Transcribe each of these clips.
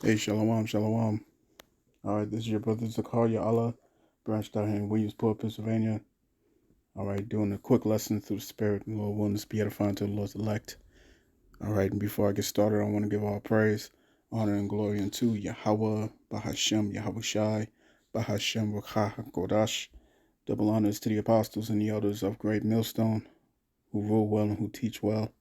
Hey, shalom, shalom. All right, this is your brother Zakaria Allah, branched out here in Williamsport, Pennsylvania. All right, doing a quick lesson through the Spirit and Lord willing to be edifying to the Lord's elect. All right, and before I get started, I want to give all praise, honor, and glory unto Yahawah Bahashem Yahawashi, Bahashem Kodash. Double honors to the apostles and the elders of Great Millstone, who rule well and who teach well.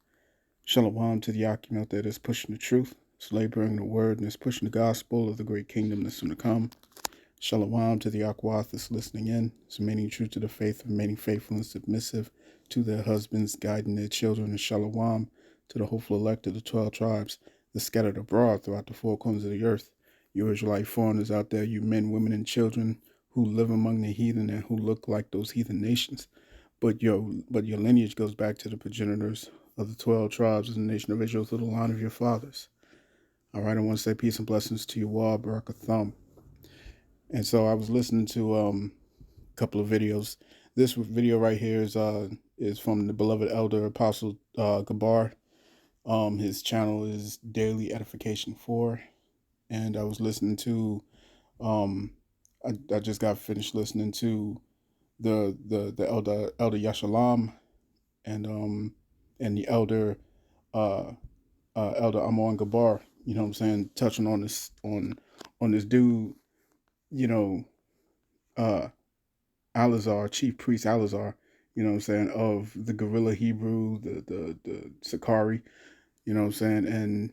Shalom to the Akim out there that's pushing the truth, that's laboring the word, and that's pushing the gospel of the great kingdom that's soon to come. Shalom to the Akwath that's listening in, remaining true to the faith, remaining faithful and submissive to their husbands, guiding their children, and shalom to the hopeful elect of the 12 tribes that scattered abroad throughout the four corners of the earth. You Israelite foreigners out there, you men, women, and children who live among the heathen and who look like those heathen nations. But your lineage goes back to the progenitors of the 12 tribes of the nation of Israel through the line of your fathers. All right, I want to say peace and blessings to you all, Barakatham. And so I was listening to a couple of videos. This video right here is from the beloved elder apostle Gabar. His channel is Daily Edification 4, and I was listening to I just got finished listening to the elder Yashalam and the elder elder Amon Gabar. You know what I'm saying, touching on this dude, you know, Ahlazar, Chief Priest Ahlazar, you know what I'm saying, of the Guerrilla Hebrew, the Sakari, you know what I'm saying, and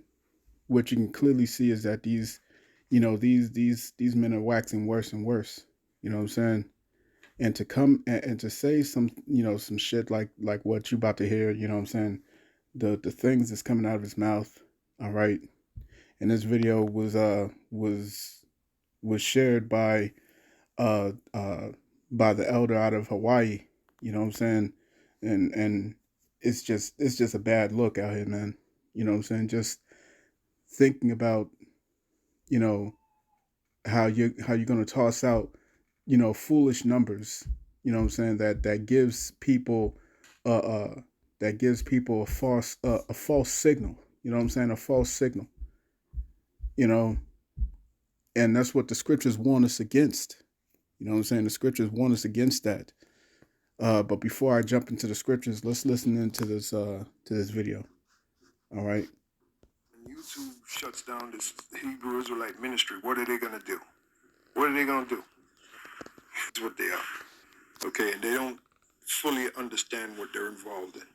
what you can clearly see is that these men are waxing worse and worse, you know what I'm saying, and to come and to say some some shit like what you about to hear, you know what I'm saying, the things that's coming out of his mouth, all right, and this video was shared uh by the elder out of Hawaii, you know what I'm saying? And it's just a bad look out here, man. You know what I'm saying? Just thinking about, you know, how you're gonna toss out, foolish numbers, you know what I'm saying, that gives people a false signal, you know what I'm saying? A false signal, you know, and that's what the scriptures warn us against. You know what I'm saying? The scriptures warn us against that. But before I jump into the scriptures, let's listen into this video. All right. When YouTube shuts down this Hebrew Israelite ministry, what are they going to do? What are they going to do? That's what they are. Okay, and they don't fully understand what they're involved in.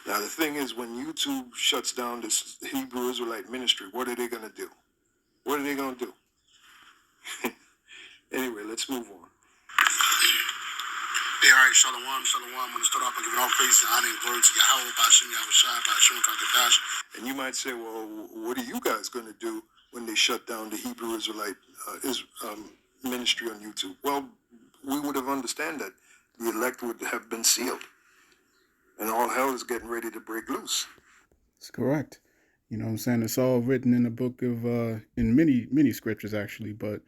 Now, the thing is, when YouTube shuts down this Hebrew Israelite ministry, what are they going to do? What are they going to do? Anyway, let's move on. Hey, all right, shalom, shalom. I'm going to start off by giving all praise and honor and glory to Yahawah Bahashem Yahawashi. And you might say, well, what are you guys going to do when they shut down the Hebrew Israelite ministry on YouTube? Well, we would have understand that the elect would have been sealed, and all hell is getting ready to break loose. That's correct. You know what I'm saying? It's all written in the book of, in many scriptures actually, but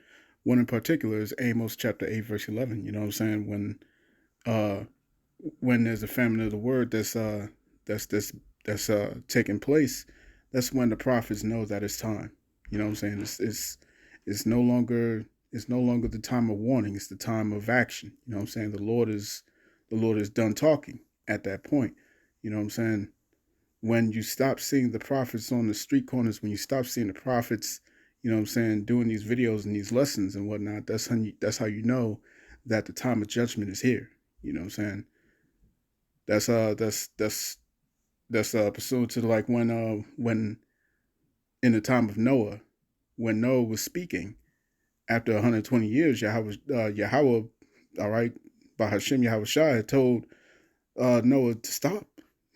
one in particular is Amos chapter 8, verse 11. You know what I'm saying? When there's a famine of the word that's taking place, that's when the prophets know that it's time. You know what I'm saying? It's no longer the time of warning. It's the time of action. You know what I'm saying? The Lord is done talking at that point. You know what I'm saying? When you stop seeing the prophets on the street corners, when you stop seeing the prophets, you know what I'm saying, doing these videos and these lessons and whatnot, that's how you know that the time of judgment is here. You know what I'm saying? That's pursuant to like when in the time of Noah, when Noah was speaking after 120 years, Yahawah, all right, Bahashem Yahawashi had told Noah to stop.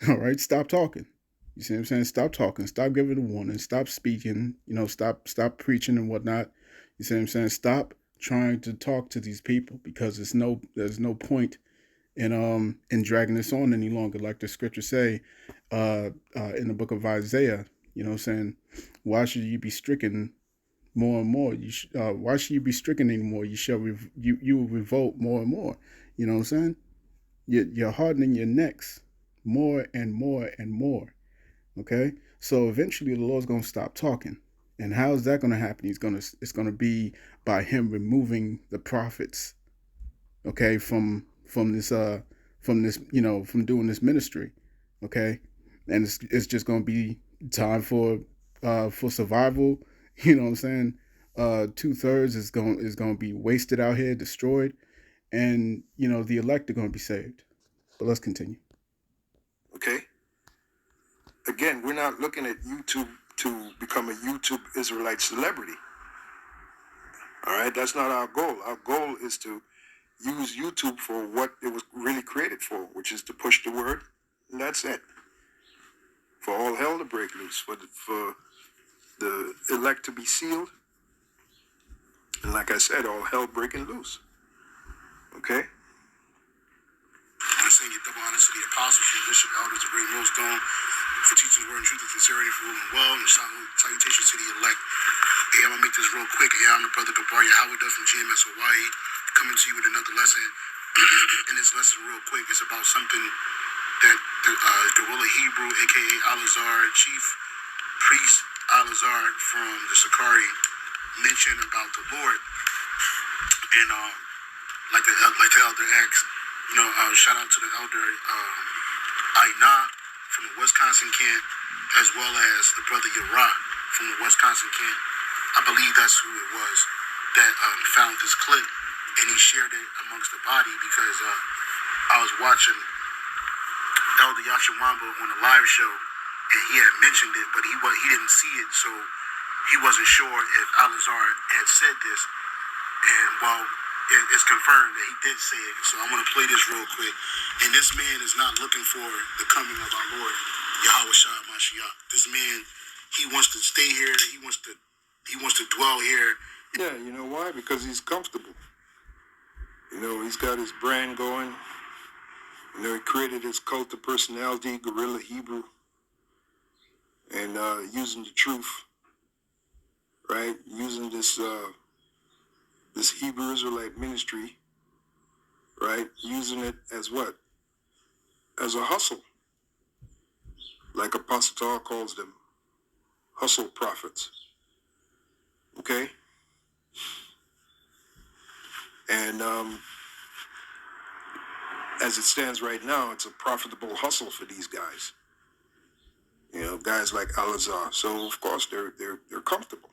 All right, stop talking. You see what I'm saying? Stop talking. Stop giving a warning. Stop speaking. You know, stop preaching and whatnot. You see what I'm saying? Stop trying to talk to these people because there's no point in dragging this on any longer. Like the scriptures say in the book of Isaiah, you know what I'm saying? Why should you be stricken more and more? Why should you be stricken anymore? You will revolt more and more. You know what I'm saying? You're hardening your necks more and more and more. Okay? So eventually the Lord's going to stop talking. And how is that going to happen? It's going to be by him removing the prophets, okay, from this from doing this ministry, okay, and it's just going to be time for survival. You know what I'm saying? 2/3 is going to be wasted out here, destroyed, and the elect are going to be saved. But let's continue. Okay. Again, we're not looking at YouTube to become a YouTube Israelite celebrity. All right, that's not our goal. Our goal is to use YouTube for what it was really created for, which is to push the word, and that's it. For all hell to break loose, for the elect to be sealed, and like I said, all hell breaking loose. Okay. I want to give double honors to the apostles, the bishop, elders, the great millstone, for teaching the word and truth and sincerity, for ruling well, and salutations to the elect. Hey, I'm going to make this real quick. Yeah, I'm the brother Gabar Yahawah from GMS Hawaii, coming to you with another lesson. And this lesson, real quick, is about something that the Gorilla Hebrew, a.k.a. Ahlazar, Chief Priest Ahlazar from the Sakari, mentioned about the Lord. And like the elder asked, shout out to the elder Aina from the Wisconsin camp, as well as the brother Yara from the Wisconsin camp. I believe that's who it was that found this clip, and he shared it amongst the body because I was watching Elder Yashamamba on a live show, and he had mentioned it, but he didn't see it, so he wasn't sure if Ahlazar had said this. And well, it's confirmed that he did say it, so I'm going to play this real quick. And this man is not looking for the coming of our Lord Yahawah Mashiach. This man, he wants to stay here. He wants to dwell here. Yeah, you know why? Because he's comfortable. He's got his brand going. He created his cult of personality, Gorilla Hebrew, and using the truth, right? Using this Hebrew Israelite ministry, right? Using it as what? As a hustle. Like Apostle Paul calls them, hustle prophets. Okay? And as it stands right now, it's a profitable hustle for these guys. Guys like Ahlazar. So of course they're comfortable.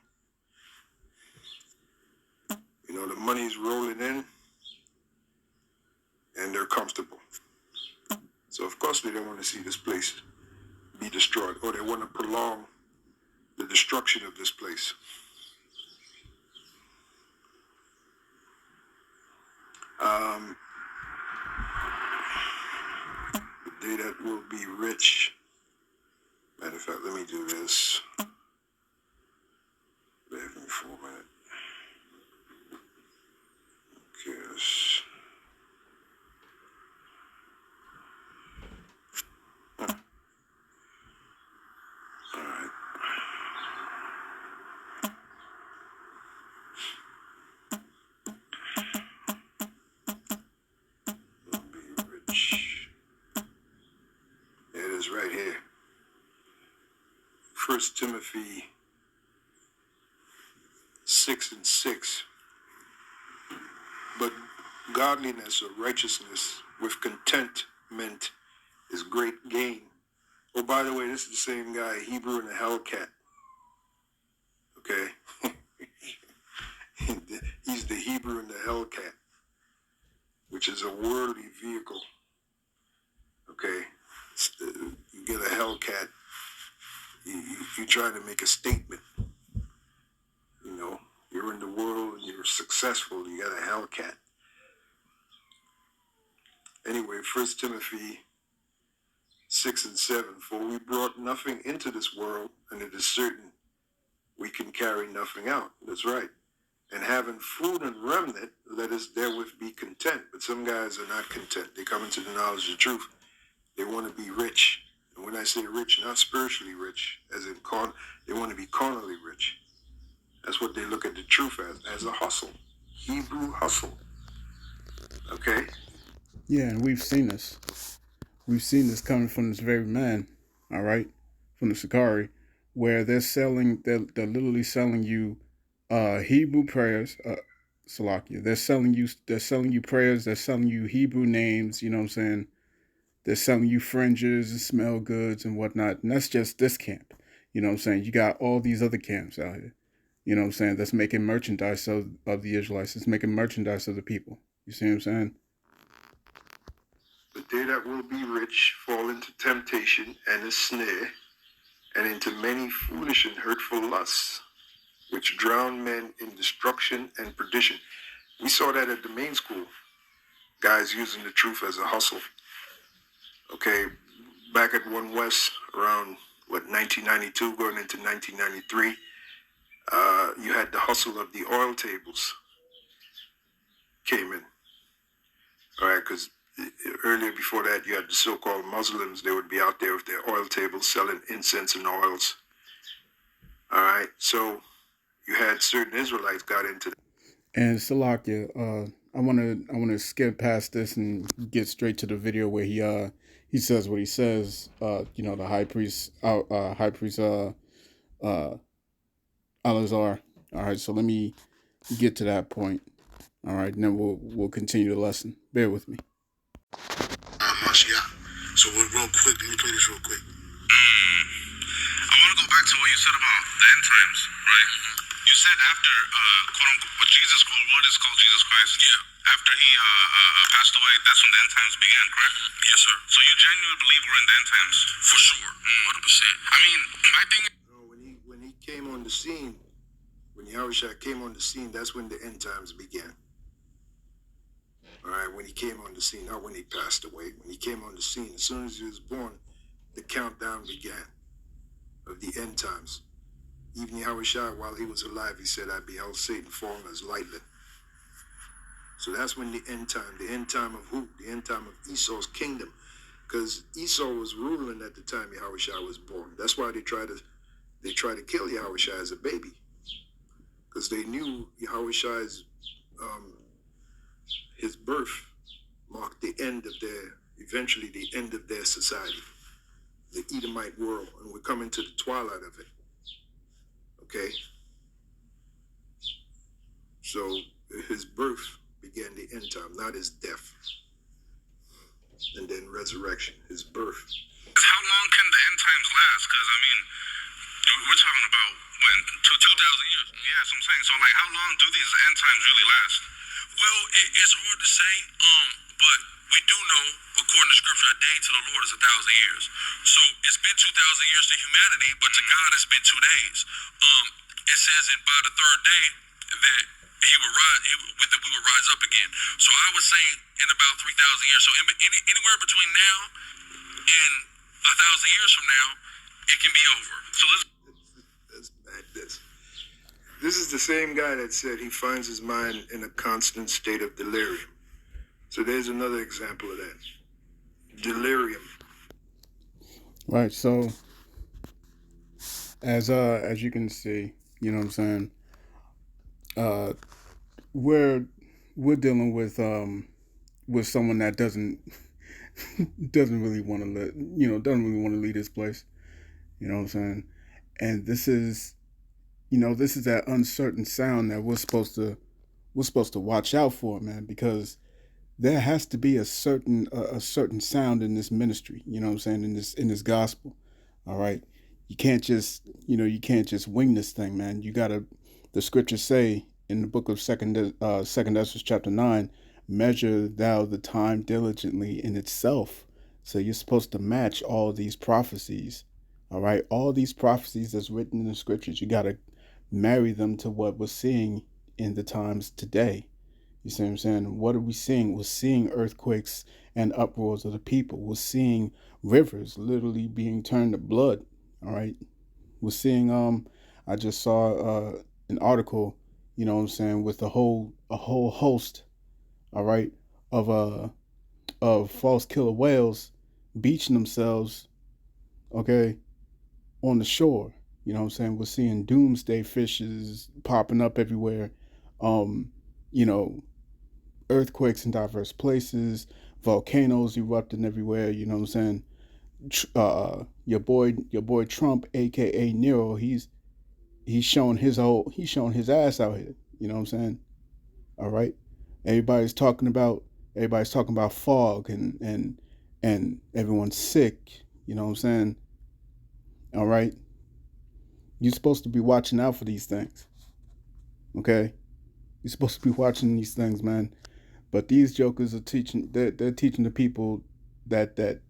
The money's rolling in, and they're comfortable. So of course they don't want to see this place be destroyed, or they want to prolong the destruction of this place. The day that will be rich. Matter of fact, let me do this. Bear with me for a minute. Yes. All right. Will be rich. It is right here. 1 Timothy 6:6. But godliness or righteousness with contentment is great gain. Oh, by the way, this is the same guy, Hebrew and the Hellcat. Okay? He's the Hebrew and the Hellcat, which is a worldly vehicle. Okay? You get a Hellcat, you're trying to make a statement. You're in the world and you're successful, you got a Hellcat. Anyway, 1 Timothy 6:7, for we brought nothing into this world, and it is certain we can carry nothing out. That's right. And having food and remnant, let us therewith be content. But some guys are not content. They come into the knowledge of the truth. They want to be rich. And when I say rich, not spiritually rich, as in they want to be carnally rich. That's what they look at the truth as a hustle. Hebrew hustle. Okay? Yeah, and we've seen this. We've seen this coming from this very man, all right, from the Sakari, where they're literally selling you Hebrew prayers, Salakia. They're selling you prayers, they're selling you Hebrew names, you know what I'm saying? They're selling you fringes and smell goods and whatnot. And that's just this camp. You know what I'm saying? You got all these other camps out here. You know what I'm saying? That's making merchandise of the Israelites. It's making merchandise of the people. You see what I'm saying? But they that will be rich fall into temptation and a snare, and into many foolish and hurtful lusts, which drown men in destruction and perdition. We saw that at the main school. Guys using the truth as a hustle. Okay, back at One West around, 1992 going into 1993, you had the hustle of the oil tables came in. All right, because earlier before that, you had the so-called Muslims. They would be out there with their oil tables selling incense and oils. All right, so you had certain Israelites got into that. And Salakia, I wanna skip past this and get straight to the video where he says what he says. The high priest Ahlazar. All right, so let me get to that point. All right, and then we'll continue the lesson. Bear with me. So real quick, let me play this real quick. I want to go back to what you said about the end times, right? You said after, quote unquote, what is called Jesus Christ. Yeah. After he passed away, that's when the end times began, correct? Yes, sir. So you genuinely believe we're in the end times? For sure, 100%. I mean, my thing is, when he came on the scene, when Yahushua came on the scene, that's when the end times began. All right, when he came on the scene, not when he passed away. When he came on the scene, as soon as he was born, the countdown began of the end times. Even Yahushua, while he was alive, he said, I beheld Satan falling as lightning. So that's when the end time of who? The end time of Esau's kingdom. Because Esau was ruling at the time Yahushua was born. That's why they tried to kill Yahushua as a baby. Because they knew Yahushua's his birth marked the end of eventually the end of their society, the Edomite world, and we're coming to the twilight of it. Okay? So his birth began the end time, not his death. And then resurrection, his birth. how long can the end times last? Because, I mean, we're talking about, 2,000 years. Yeah, that's what I'm saying. So, like, how long do these end times really last? Well, it's hard to say, but we do know, according to Scripture, a day to the Lord is 1,000 years. So it's been 2,000 years to humanity, but to God it's been 2 days. It says that by the third day that we would rise up again. So I would say in about 3,000 years. So anywhere between now and 1,000 years from now, it can be over. So that's madness. This is the same guy that said he finds his mind in a constant state of delirium. So there's another example of that. Delirium. Right, so as you can see, you know what I'm saying, we're dealing with someone that doesn't really want to lead this place. You know what I'm saying? And this is that uncertain sound that we're supposed to watch out for, man, because there has to be a certain sound in this ministry, you know what I'm saying, in this gospel. All right. You can't just wing this thing, man. The scriptures say in the book of Second Ezra chapter 9, measure thou the time diligently in itself. So you're supposed to match all these prophecies. All right. All these prophecies that's written in the scriptures, you got to marry them to what we're seeing in the times today. You see what I'm saying? What are we seeing? We're seeing earthquakes and uproars of the people. We're seeing rivers literally being turned to blood. All right. We're seeing I just saw an article, you know what I'm saying, with a whole host, all right, of false killer whales beaching themselves, okay, on the shore. You know what I'm saying? We're seeing doomsday fishes popping up everywhere. Earthquakes in diverse places, volcanoes erupting everywhere, you know what I'm saying? your boy Trump, aka Nero, he's showing his ass out here. You know what I'm saying? All right. Everybody's talking about fog and everyone's sick. You know what I'm saying? All right. You're supposed to be watching out for these things. Okay? You're supposed to be watching these things, man. But these jokers are teaching. They're teaching the people that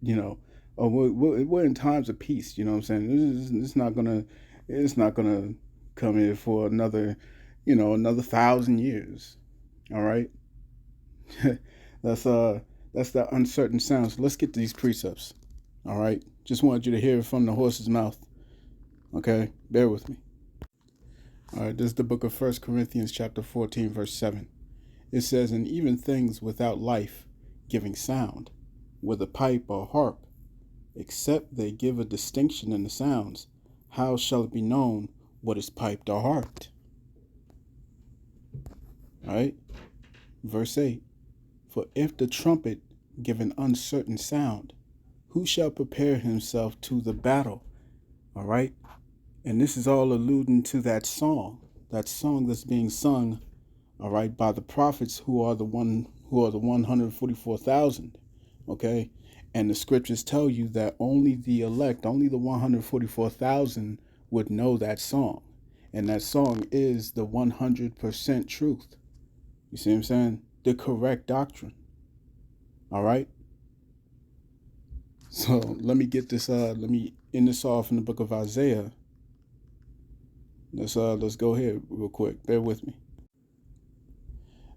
oh, we're in times of peace. You know what I'm saying? It's not gonna come here for another 1,000 years. All right. that's that uncertain sound. So let's get to these precepts. All right. Just wanted you to hear it from the horse's mouth. Okay, bear with me. All right, this is the book of 1 Corinthians chapter 14, verse 7. It says, "And even things without life giving sound, whether pipe or harp, except they give a distinction in the sounds, how shall it be known what is piped or harped?" All right, verse 8. "For if the trumpet give an uncertain sound, who shall prepare himself to the battle?" All right. And this is all alluding to that song that's being sung, all right, by the prophets who are the 144,000, okay? And the scriptures tell you that only the elect, only the 144,000 would know that song. And that song is the 100% truth. You see what I'm saying? The correct doctrine. All right? So let me get this, let me end this off in the book of Isaiah. Let's go ahead real quick. Bear with me.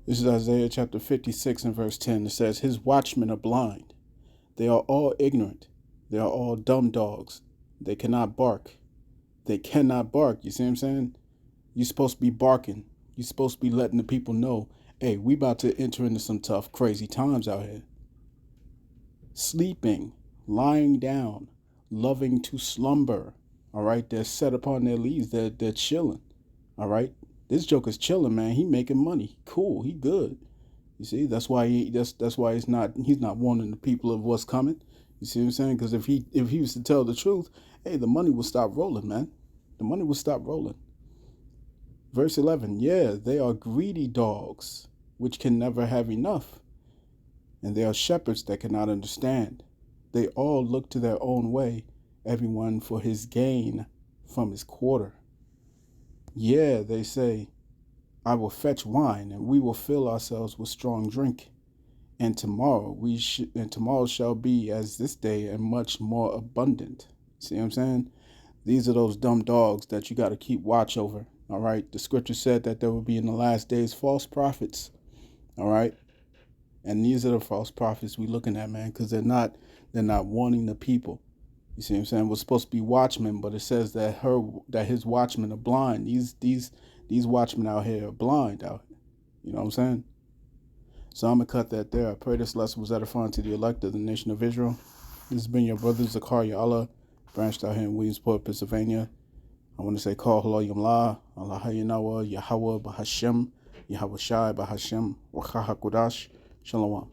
This is Isaiah chapter 56 and verse 10. It says, "His watchmen are blind. They are all ignorant. They are all dumb dogs. They cannot bark." They cannot bark. You see what I'm saying? You're supposed to be barking. You're supposed to be letting the people know, hey, we about to enter into some tough, crazy times out here. Sleeping, lying down, loving to slumber. All right, they're set upon their leaves. They're chilling. All right, this joker's chilling, man. He making money. Cool. He good. You see, that's why he's not warning the people of what's coming. You see what I'm saying? Because if he was to tell the truth, hey, the money will stop rolling, man. The money will stop rolling. Verse 11. "Yeah, they are greedy dogs, which can never have enough, and they are shepherds that cannot understand. They all look to their own way, everyone for his gain from his quarter. Yeah, they say, I will fetch wine, and we will fill ourselves with strong drink. And tomorrow shall be as this day, and much more abundant." See what I'm saying? These are those dumb dogs that you got to keep watch over. All right. The scripture said that there will be in the last days false prophets. All right. And these are the false prophets we're looking at, man, because they're not warning the people. You see what I'm saying? We're supposed to be watchmen, but it says that his watchmen are blind. These watchmen out here are blind out here. You know what I'm saying? So I'm going to cut that there. I pray this lesson was edifying to the elect of the nation of Israel. This has been your brother Yahawah, branched out here in Williamsport, Pennsylvania. I want to say, call Allah Yahawah Bahashem Yahawashi Bahashem Shalom.